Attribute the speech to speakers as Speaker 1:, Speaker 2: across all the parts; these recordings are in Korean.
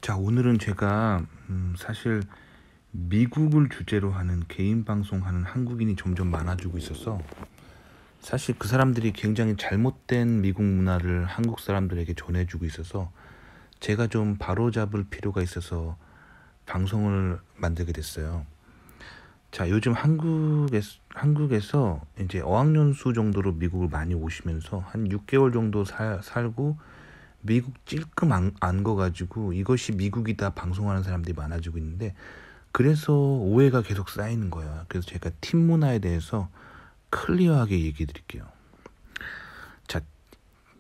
Speaker 1: 자, 오늘은 제가 사실 미국을 주제로 하는 개인 방송하는 한국인이 점점 많아지고 있어서 사실 그 사람들이 굉장히 잘못된 미국 문화를 한국 사람들에게 전해주고 있어서 제가 좀 바로잡을 필요가 있어서 방송을 만들게 됐어요. 자, 요즘 한국에서 이제 어학연수 정도로 미국을 많이 오시면서 한 6개월 정도 살고 미국 찔끔 안 거가지고 이것이 미국이다 방송하는 사람들이 많아지고 있는데, 그래서 오해가 계속 쌓이는 거예요. 그래서 제가 팀 문화에 대해서 클리어하게 얘기해 드릴게요. 자,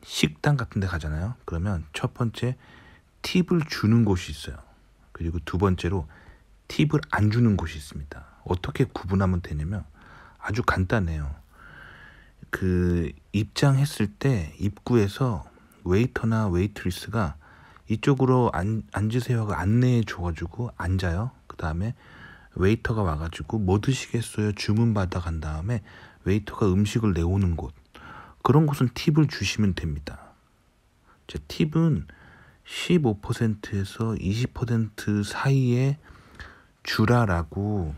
Speaker 1: 식당 같은 데 가잖아요. 그러면 첫 번째, 팁을 주는 곳이 있어요. 그리고 두 번째로 팁을 안 주는 곳이 있습니다. 어떻게 구분하면 되냐면 아주 간단해요. 그 입장했을 때 입구에서 웨이터나 웨이트리스가 이쪽으로 앉으세요 하고 안내해 줘가지고 앉아요. 그 다음에 웨이터가 와가지고 뭐 드시겠어요 주문 받아 간 다음에 웨이터가 음식을 내오는 곳, 그런 곳은 팁을 주시면 됩니다. 제 팁은 15%에서 20% 사이에 주라라고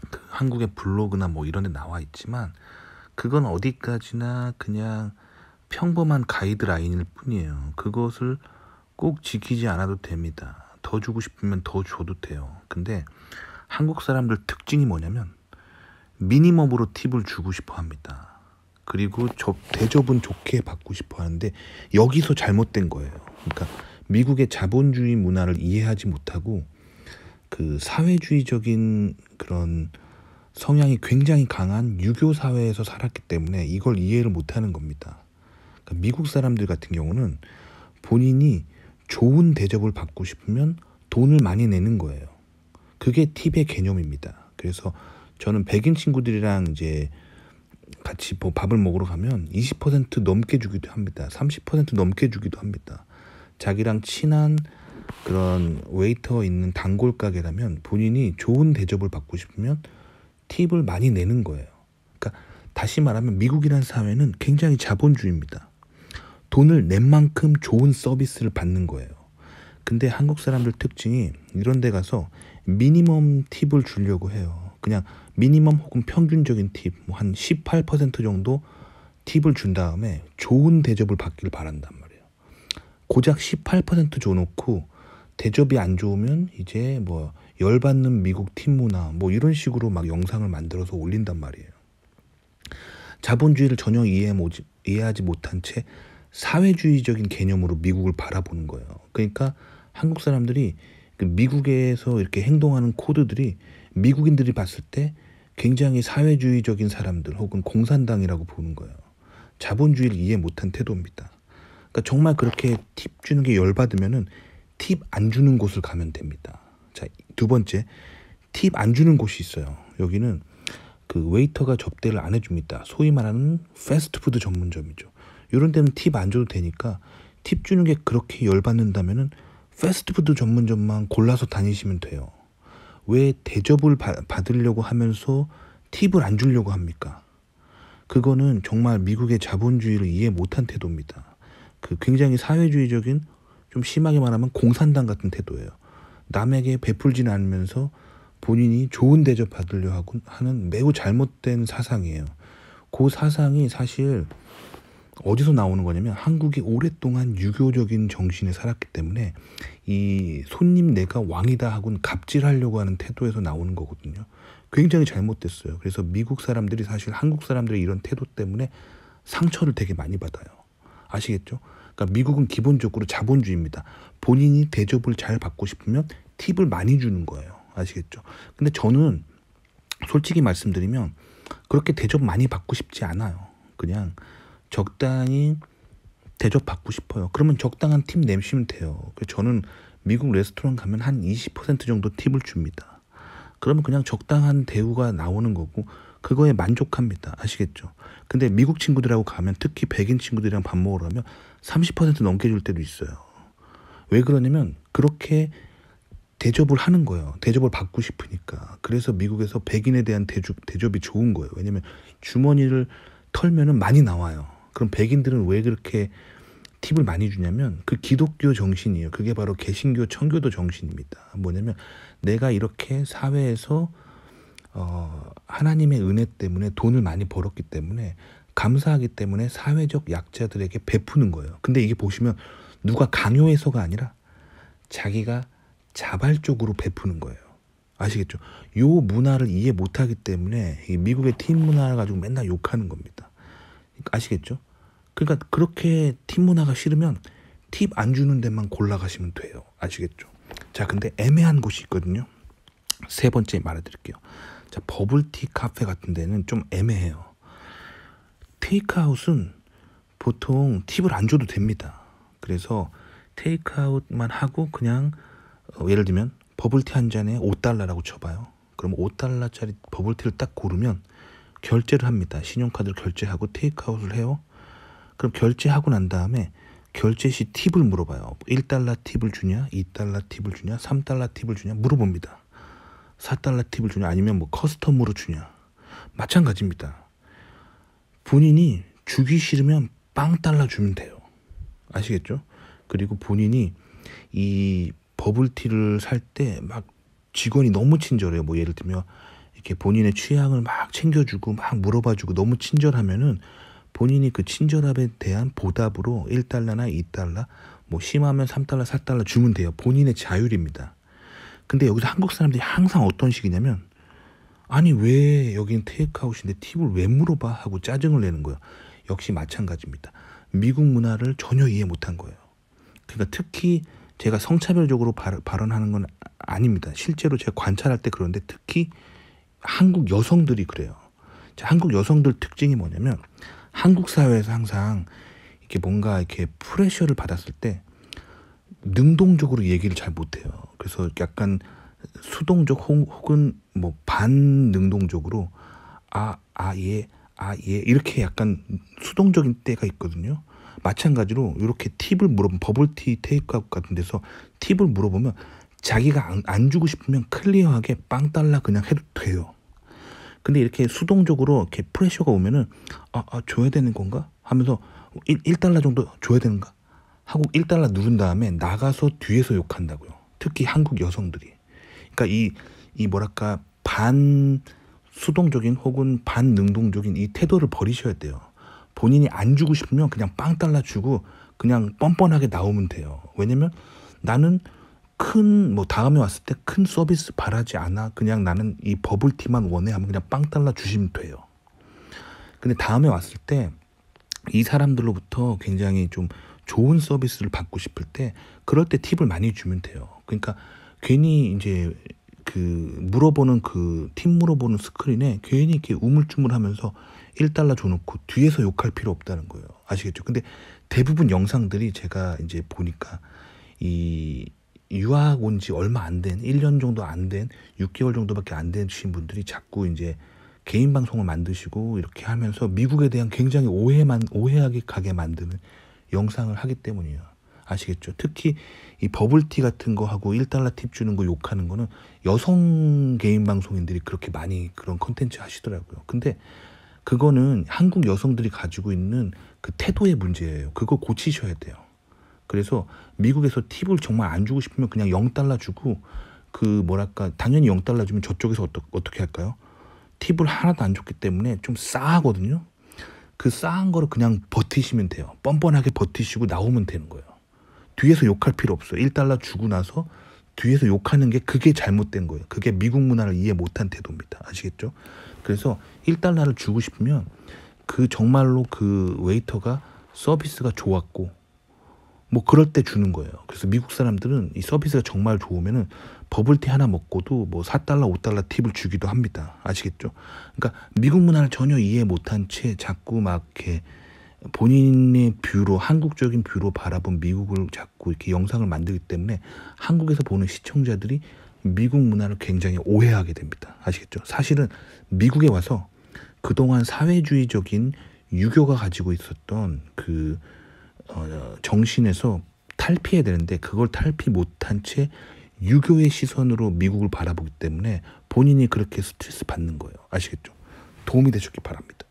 Speaker 1: 그 한국의 블로그나 뭐 이런 데 나와 있지만, 그건 어디까지나 그냥 평범한 가이드라인일 뿐이에요. 그것을 꼭 지키지 않아도 됩니다. 더 주고 싶으면 더 줘도 돼요. 근데 한국 사람들 특징이 뭐냐면 미니멈으로 팁을 주고 싶어 합니다. 그리고 대접은 좋게 받고 싶어 하는데 여기서 잘못된 거예요. 그러니까 미국의 자본주의 문화를 이해하지 못하고 그 사회주의적인 그런 성향이 굉장히 강한 유교 사회에서 살았기 때문에 이걸 이해를 못하는 겁니다. 그러니까 미국 사람들 같은 경우는 본인이 좋은 대접을 받고 싶으면 돈을 많이 내는 거예요. 그게 팁의 개념입니다. 그래서 저는 백인 친구들이랑 이제 같이 뭐 밥을 먹으러 가면 20% 넘게 주기도 합니다. 30% 넘게 주기도 합니다. 자기랑 친한 그런 웨이터 있는 단골 가게라면 본인이 좋은 대접을 받고 싶으면 팁을 많이 내는 거예요. 그러니까 다시 말하면 미국이라는 사회는 굉장히 자본주의입니다. 돈을 낸 만큼 좋은 서비스를 받는 거예요. 근데 한국 사람들 특징이 이런 데 가서 미니멈 팁을 주려고 해요. 그냥 미니멈 혹은 평균적인 팁, 뭐 한 18% 정도 팁을 준 다음에 좋은 대접을 받기를 바란단 말이에요. 고작 18% 줘놓고 대접이 안 좋으면 이제 뭐 열받는 미국 팀 문화 뭐 이런 식으로 막 영상을 만들어서 올린단 말이에요. 자본주의를 전혀 이해하지 못한 채 사회주의적인 개념으로 미국을 바라보는 거예요. 그러니까 한국 사람들이 그 미국에서 이렇게 행동하는 코드들이 미국인들이 봤을 때 굉장히 사회주의적인 사람들 혹은 공산당이라고 보는 거예요. 자본주의를 이해 못한 태도입니다. 그러니까 정말 그렇게 팁 주는 게 열받으면은 팁 안 주는 곳을 가면 됩니다. 자, 두 번째, 팁 안 주는 곳이 있어요. 여기는 그 웨이터가 접대를 안 해줍니다. 소위 말하는 패스트푸드 전문점이죠. 이런 데는 팁 안 줘도 되니까 팁 주는 게 그렇게 열받는다면은 패스트푸드 전문점만 골라서 다니시면 돼요. 왜 대접을 받으려고 하면서 팁을 안 주려고 합니까? 그거는 정말 미국의 자본주의를 이해 못한 태도입니다. 그 굉장히 사회주의적인, 좀 심하게 말하면 공산당 같은 태도예요. 남에게 베풀지는 않으면서 본인이 좋은 대접 받으려고 하는 매우 잘못된 사상이에요. 그 사상이 사실 어디서 나오는 거냐면 한국이 오랫동안 유교적인 정신에 살았기 때문에 이 손님 내가 왕이다 하고는 갑질하려고 하는 태도에서 나오는 거거든요. 굉장히 잘못됐어요. 그래서 미국 사람들이 사실 한국 사람들의 이런 태도 때문에 상처를 되게 많이 받아요. 아시겠죠? 그러니까 미국은 기본적으로 자본주의입니다. 본인이 대접을 잘 받고 싶으면 팁을 많이 주는 거예요. 아시겠죠? 근데 저는 솔직히 말씀드리면 그렇게 대접 많이 받고 싶지 않아요. 그냥 적당히 대접받고 싶어요. 그러면 적당한 팁 내시면 돼요. 저는 미국 레스토랑 가면 한 20% 정도 팁을 줍니다. 그러면 그냥 적당한 대우가 나오는 거고 그거에 만족합니다. 아시겠죠? 근데 미국 친구들하고 가면, 특히 백인 친구들이랑 밥 먹으러 가면 30% 넘게 줄 때도 있어요. 왜 그러냐면 그렇게 대접을 하는 거예요. 대접을 받고 싶으니까. 그래서 미국에서 백인에 대한 대접이 좋은 거예요. 왜냐면 주머니를 털면은 많이 나와요. 그럼 백인들은 왜 그렇게 팁을 많이 주냐면 그 기독교 정신이에요. 그게 바로 개신교, 청교도 정신입니다. 뭐냐면 내가 이렇게 사회에서 하나님의 은혜 때문에 돈을 많이 벌었기 때문에 감사하기 때문에 사회적 약자들에게 베푸는 거예요. 근데 이게 보시면 누가 강요해서가 아니라 자기가 자발적으로 베푸는 거예요. 아시겠죠? 요 문화를 이해 못하기 때문에 이 미국의 팁 문화를 가지고 맨날 욕하는 겁니다. 아시겠죠? 그러니까 그렇게 팁 문화가 싫으면 팁 안 주는 데만 골라가시면 돼요. 아시겠죠? 자, 근데 애매한 곳이 있거든요. 세 번째 말해드릴게요. 자, 버블티 카페 같은 데는 좀 애매해요. 테이크아웃은 보통 팁을 안 줘도 됩니다. 그래서 테이크아웃만 하고 그냥 예를 들면 버블티 한 잔에 $5라고 쳐봐요. 그럼 $5짜리 버블티를 딱 고르면 결제를 합니다. 신용카드로 결제하고 테이크아웃을 해요. 그럼 결제하고 난 다음에 결제 시 팁을 물어봐요. $1 팁을 주냐, $2 팁을 주냐, $3 팁을 주냐 물어봅니다. $4 팁을 주냐, 아니면 뭐 커스텀으로 주냐. 마찬가지입니다. 본인이 주기 싫으면 $0 주면 돼요. 아시겠죠? 그리고 본인이 이 버블티를 살 때 막 직원이 너무 친절해요. 뭐 예를 들면 이렇게 본인의 취향을 막 챙겨주고 막 물어봐주고 너무 친절하면은 본인이 그 친절함에 대한 보답으로 $1나 $2, 뭐 심하면 $3, $4 주면 돼요. 본인의 자율입니다. 근데 여기서 한국 사람들이 항상 어떤 식이냐면 아니 왜 여긴 테이크아웃인데 팁을 왜 물어봐 하고 짜증을 내는 거예요. 역시 마찬가지입니다. 미국 문화를 전혀 이해 못한 거예요. 그러니까 특히 제가 성차별적으로 발언하는 건 아닙니다. 실제로 제가 관찰할 때 그런데 특히 한국 여성들이 그래요. 자, 한국 여성들 특징이 뭐냐면 한국 사회에서 항상 이렇게 뭔가 이렇게 프레셔를 받았을 때 능동적으로 얘기를 잘 못해요. 그래서 약간 수동적 혹은 뭐 반능동적으로 예 이렇게 약간 수동적인 때가 있거든요. 마찬가지로 이렇게 팁을 물어보면 버블티 테이크아웃 같은 데서 팁을 물어보면 자기가 안 주고 싶으면 클리어하게 $0 그냥 해도 돼요. 근데 이렇게 수동적으로 이렇게 프레셔가 오면은 줘야 되는 건가 하면서 $1 정도 줘야 되는가 하고 $1 누른 다음에 나가서 뒤에서 욕한다고요. 특히 한국 여성들이. 그러니까 이 뭐랄까 반 수동적인 혹은 반능동적인 이 태도를 버리셔야 돼요. 본인이 안 주고 싶으면 그냥 $0 주고 그냥 뻔뻔하게 나오면 돼요. 왜냐면 나는 뭐 다음에 왔을 때 큰 서비스 바라지 않아. 그냥 나는 이 버블티만 원해 하면 그냥 $0 주시면 돼요. 근데 다음에 왔을 때 이 사람들로부터 굉장히 좀 좋은 서비스를 받고 싶을 때 그럴 때 팁을 많이 주면 돼요. 그러니까 괜히 이제 그 물어보는 그 팁 물어보는 스크린에 괜히 이렇게 우물쭈물하면서 $1 줘놓고 뒤에서 욕할 필요 없다는 거예요. 아시겠죠? 근데 대부분 영상들이 제가 이제 보니까 이 유학 온 지 얼마 안 된 1년 정도 안 된 6개월 정도밖에 안 되신 분들이 자꾸 이제 개인 방송을 만드시고 이렇게 하면서 미국에 대한 굉장히 오해하게 가게 만드는 영상을 하기 때문이에요. 아시겠죠? 특히 이 버블티 같은 거 하고 $1 팁 주는 거 욕하는 거는 여성 개인 방송인들이 그렇게 많이 그런 컨텐츠 하시더라고요. 근데 그거는 한국 여성들이 가지고 있는 그 태도의 문제예요. 그거 고치셔야 돼요. 그래서 미국에서 팁을 정말 안 주고 싶으면 그냥 $0 주고 그 뭐랄까 당연히 $0 주면 저쪽에서 어떻게 할까요? 팁을 하나도 안 줬기 때문에 좀 싸하거든요. 그 싸한 거를 그냥 버티시면 돼요. 뻔뻔하게 버티시고 나오면 되는 거예요. 뒤에서 욕할 필요 없어요. $1 주고 나서 뒤에서 욕하는 게 그게 잘못된 거예요. 그게 미국 문화를 이해 못한 태도입니다. 아시겠죠? 그래서 $1를 주고 싶으면 그 정말로 그 웨이터가 서비스가 좋았고 뭐 그럴 때 주는 거예요. 그래서 미국 사람들은 이 서비스가 정말 좋으면은 버블티 하나 먹고도 뭐 $4, $5 팁을 주기도 합니다. 아시겠죠? 그러니까 미국 문화를 전혀 이해 못한 채 자꾸 막 이렇게 본인의 뷰로 한국적인 뷰로 바라본 미국을 자꾸 이렇게 영상을 만들기 때문에 한국에서 보는 시청자들이 미국 문화를 굉장히 오해하게 됩니다. 아시겠죠? 사실은 미국에 와서 그동안 사회주의적인 유교가 가지고 있었던 그 정신에서 탈피해야 되는데 그걸 탈피 못한 채 유교의 시선으로 미국을 바라보기 때문에 본인이 그렇게 스트레스 받는 거예요. 아시겠죠? 도움이 되셨기 바랍니다.